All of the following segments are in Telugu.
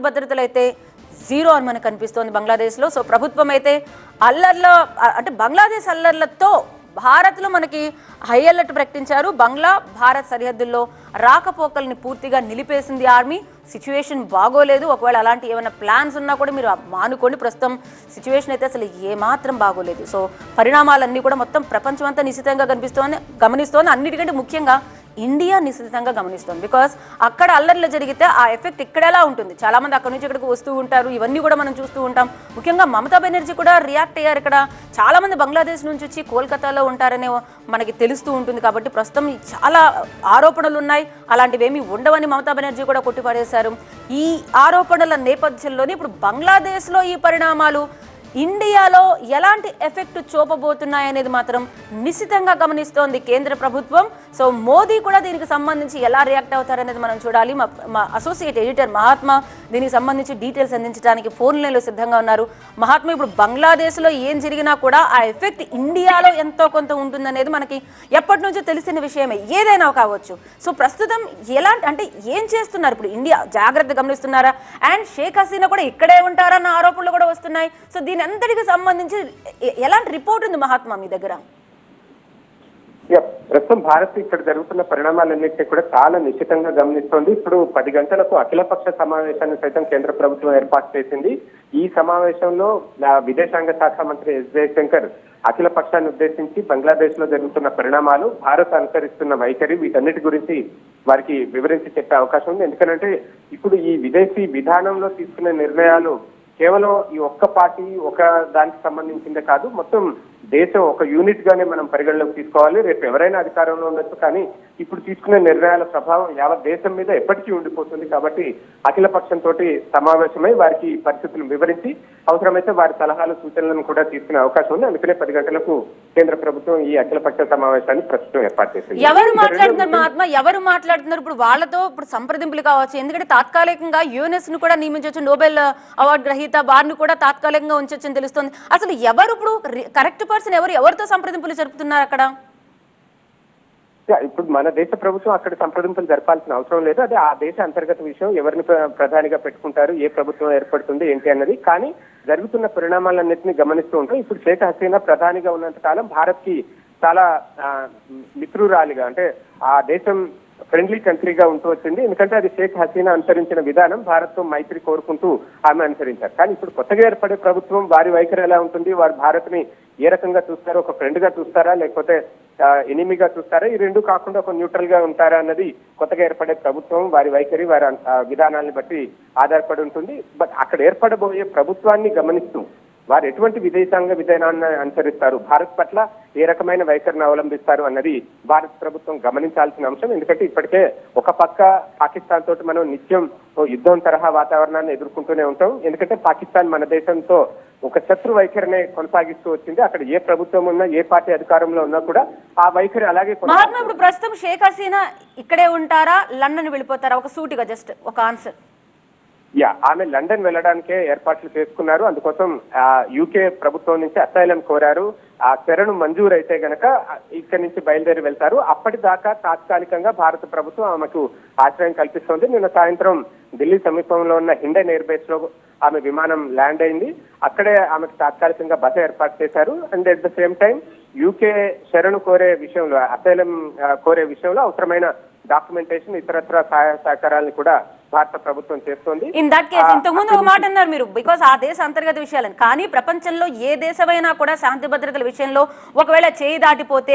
భద్రతలు అయితే జీరో అని మనకు కనిపిస్తోంది బంగ్లాదేశ్లో. సో ప్రభుత్వం అయితే అల్లర్ల అంటే బంగ్లాదేశ్ అల్లర్లతో భారత్లో మనకి హై అలర్ట్ ప్రకటించారు. భారత్ సరిహద్దుల్లో రాకపోకల్ని పూర్తిగా నిలిపేసింది ఆర్మీ. సిచ్యువేషన్ బాగోలేదు. ఒకవేళ అలాంటి ఏమైనా ప్లాన్స్ ఉన్నా కూడా మీరు మానుకోండి. ప్రస్తుతం సిచ్యువేషన్ అయితే అసలు ఏమాత్రం బాగోలేదు. సో పరిణామాలన్నీ కూడా మొత్తం ప్రపంచం అంతా నిశ్చితంగా గమనిస్తోంది. అన్నిటికంటే ముఖ్యంగా ఇండియా నిశ్చితంగా గమనిస్తుంది. బికాస్ అక్కడ అల్లర్లు జరిగితే ఆ ఎఫెక్ట్ ఇక్కడ ఎలా ఉంటుంది, చాలా మంది అక్కడ నుంచి ఇక్కడికి వస్తూ ఉంటారు. ఇవన్నీ కూడా మనం చూస్తూ ఉంటాం. ముఖ్యంగా మమతా బెనర్జీ కూడా రియాక్ట్ అయ్యారు. ఇక్కడ చాలా మంది బంగ్లాదేశ్ నుంచి వచ్చి కోల్కతాలో ఉంటారనే మనకి తెలుస్తూ ఉంటుంది. కాబట్టి ప్రస్తుతం చాలా ఆరోపణలు ఉన్నాయి, అలాంటివి ఏమీ ఉండవని మమతా బెనర్జీ కూడా కొట్టిపడేశారు. ఈ ఆరోపణల నేపథ్యంలోనే ఇప్పుడు బంగ్లాదేశ్లో ఈ పరిణామాలు ఇండియాలో ఎలాంటి ఎఫెక్ట్ చూపబోతున్నాయనేది మాత్రం నిశ్చితంగా గమనిస్తోంది కేంద్ర ప్రభుత్వం. సో మోదీ కూడా దీనికి సంబంధించి ఎలా రియాక్ట్ అవుతారనేది మనం చూడాలి. మా అసోసియేట్ ఎడిటర్ మహాత్మా దీనికి సంబంధించి డీటెయిల్స్ అందించడానికి ఫోన్ లైన్లో సిద్ధంగా ఉన్నారు. మహాత్మా, ఇప్పుడు బంగ్లాదేశ్లో ఏం జరిగినా కూడా ఆ ఎఫెక్ట్ ఇండియాలో ఎంతో కొంత ఉంటుందనేది మనకి ఎప్పటి నుంచో తెలిసిన విషయమే, ఏదైనా కావచ్చు. సో ప్రస్తుతం అంటే ఏం చేస్తున్నారు ఇప్పుడు ఇండియా, జాగ్రత్త గమనిస్తున్నారా? అండ్ షేక్ హసీనా కూడా ఇక్కడే ఉంటారన్న ఆరోపణలు కూడా వస్తున్నాయి. సో దీని అంతటికి సంబంధించి ఎలాంటి రిపోర్ట్ ఉంది మహాత్మా మీ దగ్గర? ప్రస్తుతం భారత్ ఇక్కడ జరుగుతున్న పరిణామాలన్నింటినీ కూడా చాలా నిశ్చితంగా గమనిస్తోంది. ఇప్పుడు 10 గంటలకు అఖిలపక్ష సమావేశాన్ని సైతం కేంద్ర ప్రభుత్వం ఏర్పాటు చేసింది. ఈ సమావేశంలో విదేశాంగ శాఖ మంత్రి ఎస్ జయశంకర్ అఖిల పక్షాన్ని ఉద్దేశించి బంగ్లాదేశ్ లో జరుగుతున్న పరిణామాలు, భారత్ అనుసరిస్తున్న వైఖరి, వీటన్నిటి గురించి వారికి వివరించి చెప్పే అవకాశం ఉంది. ఎందుకంటే ఇప్పుడు ఈ విదేశీ విధానంలో తీసుకునే నిర్ణయాలు కేవలం ఈ ఒక్క పార్టీ ఒక దానికి సంబంధించిందే కాదు, మొత్తం దేశం ఒక యూనిట్ గానే మనం పరిగణలోకి తీసుకోవాలి. రేపు ఎవరైనా అధికారంలో ఉండొచ్చు, కానీ ఇప్పుడు తీసుకునే నిర్ణయాల ప్రభావం యావత్ దేశం మీద ఎప్పటికీ ఉండిపోతుంది. కాబట్టి అఖిల పక్షంతో సమావేశమై వారికి పరిస్థితులను వివరించి అవసరమైతే వారి సలహాలు సూచనలను కూడా తీసుకునే అవకాశం ఉంది. అందుకనే 10 గంటలకు కేంద్ర ప్రభుత్వం ఈ అఖిల పక్ష సమావేశాన్ని ప్రస్తుతం ఏర్పాటు చేసింది. ఎవరు మాట్లాడుతున్నారు ఇప్పుడు వాళ్ళతో ఇప్పుడు సంప్రదింపులు కావచ్చు? ఎందుకంటే తాత్కాలికంగా యుఎన్ఎస్ ను కూడా నియమించవచ్చు, నోబెల్ అవార్డు గ్రహీత వారిని కూడా తాత్కాలికంగా ఉంచొచ్చని తెలుస్తుంది. అసలు ఎవరు ఇప్పుడు కరెక్ట్ పర్సన్, ఎవరితో సంప్రదింపులు జరుపుతున్నారు అక్కడ? ఇప్పుడు మన దేశ ప్రభుత్వం అక్కడ సంప్రదింపులు జరపాల్సిన అవసరం లేదు. అదే ఆ దేశ అంతర్గత విషయం, ఎవరిని ప్రధానిగా పెట్టుకుంటారు, ఏ ప్రభుత్వం ఏర్పడుతుంది ఏంటి అన్నది. కానీ జరుగుతున్న పరిణామాలన్నింటినీ గమనిస్తూ ఉంటాం. ఇప్పుడు షేక్ హసీనా ప్రధానిగా ఉన్నంత కాలం భారత్ కి చాలా మిత్రురాలిగా, అంటే ఆ దేశం ఫ్రెండ్లీ కంట్రీగా ఉంటూ వచ్చింది. ఎందుకంటే అది షేక్ హసీనా అనుసరించిన విధానం, భారత్ తో మైత్రి కోరుకుంటూ ఆమె అనుసరించారు. కానీ ఇప్పుడు కొత్తగా ఏర్పడే ప్రభుత్వం వారి వైఖరి ఎలా ఉంటుంది, వారు భారత్ ని ఏ రకంగా చూస్తారో, ఒక ఫ్రెండ్ గా చూస్తారా లేకపోతే ఎనిమిగా చూస్తారా, ఈ రెండు కాకుండా ఒక న్యూట్రల్ గా ఉంటారా అన్నది కొత్తగా ఏర్పడే ప్రభుత్వం వారి వైఖరి, వారి విధానాన్ని బట్టి ఆధారపడి ఉంటుంది. బట్ అక్కడ ఏర్పడబోయే ప్రభుత్వాన్ని గమనిస్తూ వారు ఎటువంటి విదేశాంగ విధానాన్ని అనుసరిస్తారు, భారత్ పట్ల ఏ రకమైన వైఖరిని అవలంబిస్తారు అన్నది భారత ప్రభుత్వం గమనించాల్సిన అంశం. ఎందుకంటే ఇప్పటికే ఒక పక్క పాకిస్తాన్ తోటి మనం నిత్యం యుద్ధం తరహా వాతావరణాన్ని ఎదుర్కొంటూనే ఉంటాం. ఎందుకంటే పాకిస్తాన్ మన దేశంతో ఒక శత్రు వైఖరిని కొనసాగిస్తూ వచ్చింది. అక్కడ ఏ ప్రభుత్వం ఉన్నా, ఏ పార్టీ అధికారంలో ఉన్నా కూడా ఆ వైఖరి అలాగే. ఇప్పుడు ప్రస్తుతం షేక్ హసీనా ఇక్కడే ఉంటారా, లండన్ వెళ్ళిపోతారా? ఒక సూటిగా జస్ట్ ఒక ఆన్సర్. ఆమె లండన్ వెళ్ళడానికే ఏర్పాట్లు చేసుకున్నారు. అందుకోసం యూకే ప్రభుత్వం నుంచి అసైలం కోరారు. ఆ శరణు మంజూరు అయితే గనక ఇక్కడి నుంచి బయలుదేరి వెళ్తారు. అప్పటిదాకా తాత్కాలికంగా భారత ప్రభుత్వం ఆమెకు ఆశ్రయం కల్పిస్తోంది. నిన్న సాయంత్రం ఢిల్లీ సమీపంలో ఉన్న హిండన్ ఎయిర్ బేస్ లో ఆమె విమానం ల్యాండ్ అయింది. అక్కడే ఆమెకు తాత్కాలికంగా బస ఏర్పాటు చేశారు. And at the same time UK శరణు కోరే విషయంలో, అసైలం కోరే విషయంలో అవసరమైన డాక్యుమెంటేషన్, ఇతరత్ర సహాయ సహకారాలను కూడా భారత ప్రభుత్వం చేస్తోంది. ఇన్ దట్ కేస్ ఇంతకుముందు ఒక మాట అన్నారు మీరు, బికాస్ ఆ దేశ అంతర్గత విషయాలని. కానీ ప్రపంచంలో ఏ దేశమైనా కూడా శాంతి భద్రతల విషయంలో ఒకవేళ చేయి దాటిపోతే,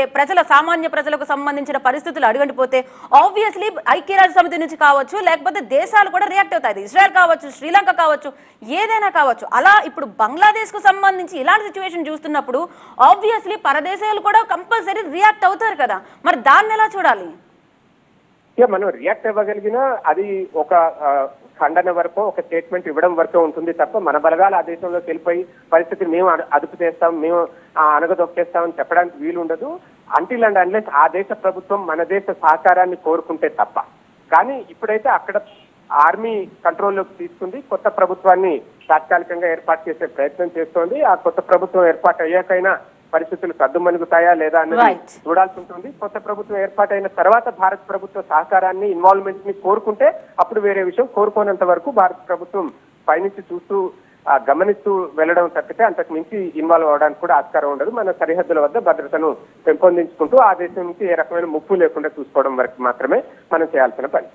సామాన్య ప్రజలకు సంబంధించిన పరిస్థితులు అడుగంటిపోతే ఆబ్వియస్లీ ఐక్యరాజ్య సమితి నుంచి కావచ్చు, లేకపోతే దేశాలు కూడా రియాక్ట్ అవుతాయి. ఇజ్రాయెల్ కావచ్చు, శ్రీలంక కావచ్చు, ఏదైనా కావచ్చు. అలా ఇప్పుడు బంగ్లాదేశ్ కు సంబంధించి ఇలాంటి సిచ్యువేషన్ చూస్తున్నప్పుడు ఆబ్వియస్లీ పరదేశాలు కూడా కంపల్సరీ రియాక్ట్ అవుతారు కదా, మరి దాన్ని ఎలా చూడాలి? మనం రియాక్ట్ అవ్వగలిగినా అది ఒక ఖండన వరకు, ఒక స్టేట్మెంట్ ఇవ్వడం వరకు ఉంటుంది తప్ప మన బలగాలు ఆ దేశంలోకి వెళ్ళిపోయి పరిస్థితిని మేము అదుపు చేస్తాం, మేము అనగదొక్కేస్తామని చెప్పడానికి వీలు ఉండదు. అంటిల్ అండ్ అన్లెస్ ఆ దేశ ప్రభుత్వం మన దేశ సహకారాన్ని కోరుకుంటే తప్ప. కానీ ఇప్పుడైతే అక్కడ ఆర్మీ కంట్రోల్లోకి తీసుకుంది, కొత్త ప్రభుత్వాన్ని తాత్కాలికంగా ఏర్పాటు చేసే ప్రయత్నం చేస్తోంది. ఆ కొత్త ప్రభుత్వం ఏర్పాటు అయ్యాకైనా పరిస్థితులు సద్దుమణుగుతాయా లేదా అన్నది Right. చూడాల్సి ఉంటుంది. కొత్త ప్రభుత్వం ఏర్పాటైన తర్వాత భారత ప్రభుత్వ సహకారాన్ని ఇన్వాల్వ్మెంట్ ని కోరుకుంటే అప్పుడు వేరే విషయం. కోరుకోనంత వరకు భారత ప్రభుత్వం పైనుంచి చూస్తూ గమనిస్తూ వెళ్లడం తప్పితే అంతకు మించి ఇన్వాల్వ్ అవడానికి కూడా ఆస్కారం ఉండదు. మన సరిహద్దుల వద్ద భద్రతను పెంపొందించుకుంటూ ఆ దేశం నుంచి ఏ రకమైన ముప్పు లేకుండా చూసుకోవడం వరకు మాత్రమే మనం చేయాల్సిన పని.